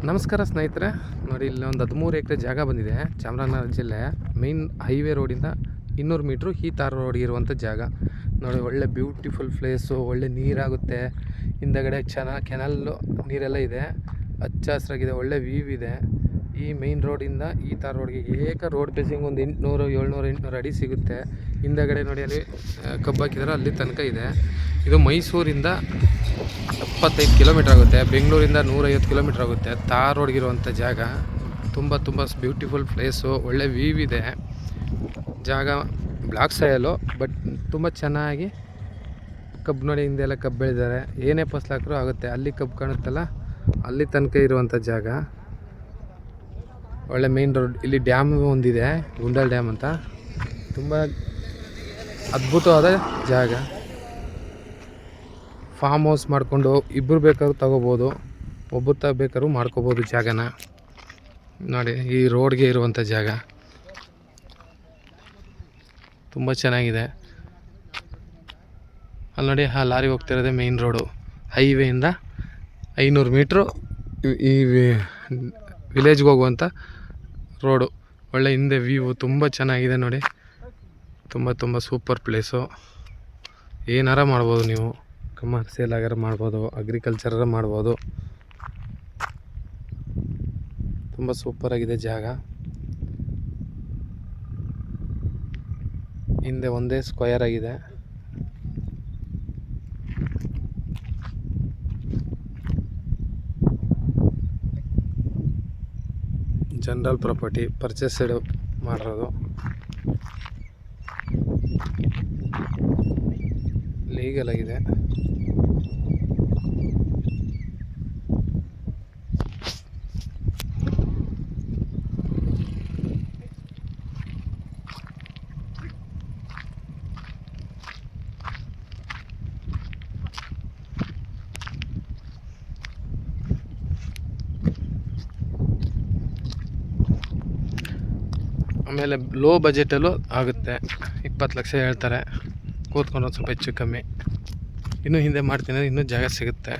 ನಮಸ್ಕಾರ ಸ್ನೇಹಿತರೆ, ನೋಡಿ ಇಲ್ಲಿ ಒಂದು 13 ಎಕರೆ ಜಾಗ ಬಂದಿದೆ. ಚಾಮರಾಜನಗರ ಜಿಲ್ಲೆ ಮೈನ್ ಹೈವೇ ರೋಡಿಂದ 200 ಮೀಟ್ರು ಈ ತಾರ್ ರೋಡ್ ಇರುವಂಥ ಜಾಗ ನೋಡಿ. ಒಳ್ಳೆ ಬ್ಯೂಟಿಫುಲ್ ಪ್ಲೇಸು, ಒಳ್ಳೆ ನೀರಾಗುತ್ತೆ. ಹಿಂದಗಡೆ ಚೆನ್ನಾಗಿ ಕೆನಲ್ಲು ನೀರೆಲ್ಲ ಇದೆ, ಹಚ್ಚ ಹಸಿರಾಗಿದೆ, ಒಳ್ಳೆ ವ್ಯೂ ಇದೆ. ಈ ಮೈನ್ ರೋಡಿಂದ ಈ ತಾರ್ ರೋಡ್ಗೆ ಏಕ ರೋಡ್ ಬೇಸಿಂಗ್ ಒಂದು 800 ಅಡಿ ಸಿಗುತ್ತೆ. ಹಿಂದಗಡೆ ನೋಡಿ ಅಲ್ಲಿ ಕಬ್ಬು ಹಾಕಿದಾರೆ, ಅಲ್ಲಿ ತನಕ ಇದೆ. ಇದು ಮೈಸೂರಿಂದ 75 ಕಿಲೋಮೀಟ್ರ್ ಆಗುತ್ತೆ, ಬೆಂಗಳೂರಿಂದ 150 ಕಿಲೋಮೀಟ್ರ್ ಆಗುತ್ತೆ. ತಾರ್ ರೋಡ್ಗಿರುವಂಥ ಜಾಗ ತುಂಬ ಬ್ಯೂಟಿಫುಲ್ ಪ್ಲೇಸು, ಒಳ್ಳೆ ವ್ಯೂ ಇದೆ. ಜಾಗ ಬ್ಲಾಕ್ ಸಾಯಲು, ಬಟ್ ತುಂಬ ಚೆನ್ನಾಗಿ ಕಬ್ಬು ನೋಡಿ, ಹಿಂದೆಲ್ಲ ಕಬ್ಬು ಬೆಳೆದಿದ್ದಾರೆ. ಏನೇ ಫಸಲು ಹಾಕಿದ್ರೂ ಆಗುತ್ತೆ. ಅಲ್ಲಿ ಕಬ್ಬು ಕಾಣುತ್ತಲ್ಲ, ಅಲ್ಲಿ ತನಕ ಇರುವಂಥ ಜಾಗ, ಒಳ್ಳೆ ಮೇನ್ ರೋಡ್. ಇಲ್ಲಿ ಡ್ಯಾಮ್ ಒಂದಿದೆ, ಗುಂಡಲ್ ಡ್ಯಾಮ್ ಅಂತ, ತುಂಬ ಅದ್ಭುತವಾದ ಜಾಗ. ಫಾರ್ಮ್ ಹೌಸ್ ಮಾಡಿಕೊಂಡು ಇಬ್ಬರು ಬೇಕಾದ್ರೂ ತಗೋಬೋದು, ಒಬ್ಬರು ಬೇಕಾದ್ರೂ ಮಾಡ್ಕೋಬೋದು ಜಾಗನ. ನೋಡಿ ಈ ರೋಡ್ಗೆ ಇರುವಂಥ ಜಾಗ ತುಂಬ ಚೆನ್ನಾಗಿದೆ. ಅಲ್ಲಿ ನೋಡಿ ಆ ಲಾರಿ ಹೋಗ್ತಿರೋದೇ ಮೇನ್ ರೋಡು. ಹೈವೇಯಿಂದ 500 ಮೀಟ್ರು ಈ ವಿಲೇಜ್ಗೆ ಹೋಗುವಂಥ ರೋಡು. ಒಳ್ಳೆ ಹಿಂದೆ ವ್ಯೂ ತುಂಬ ಚೆನ್ನಾಗಿದೆ ನೋಡಿ. ತುಂಬ ಸೂಪರ್ ಪ್ಲೇಸು. ಏನಾರ ಮಾಡ್ಬೋದು ನೀವು, ಕಮರ್ಷಿಯಲ್ ಆಗಾರ ಮಾಡ್ಬೋದು, ಅಗ್ರಿಕಲ್ಚರ ಮಾಡ್ಬೋದು. ತುಂಬ ಸೂಪರಾಗಿದೆ ಜಾಗ. ಹಿಂದೆ ಒಂದೇ ಸ್ಕ್ವಯರ್ ಆಗಿದೆ. ಜನರಲ್ ಪ್ರಾಪರ್ಟಿ ಪರ್ಚೇಸ್ಡ್ ಮಾಡಿರೋದು, ಲೀಗಲ್ ಆಗಿದೆ. ಆಮೇಲೆ ಲೋ ಬಜೆಟಲ್ಲೂ ಆಗುತ್ತೆ. 20 ಲಕ್ಷ ಹೇಳ್ತಾರೆ, ಕೂತ್ಕೊಂಡು ಒಂದು ಸ್ವಲ್ಪ ಹೆಚ್ಚು ಕಮ್ಮಿ. ಇನ್ನೂ ಹಿಂದೆ ಮಾಡ್ತೀನಿ, ಇನ್ನೂ ಜಾಗ ಸಿಗುತ್ತೆ.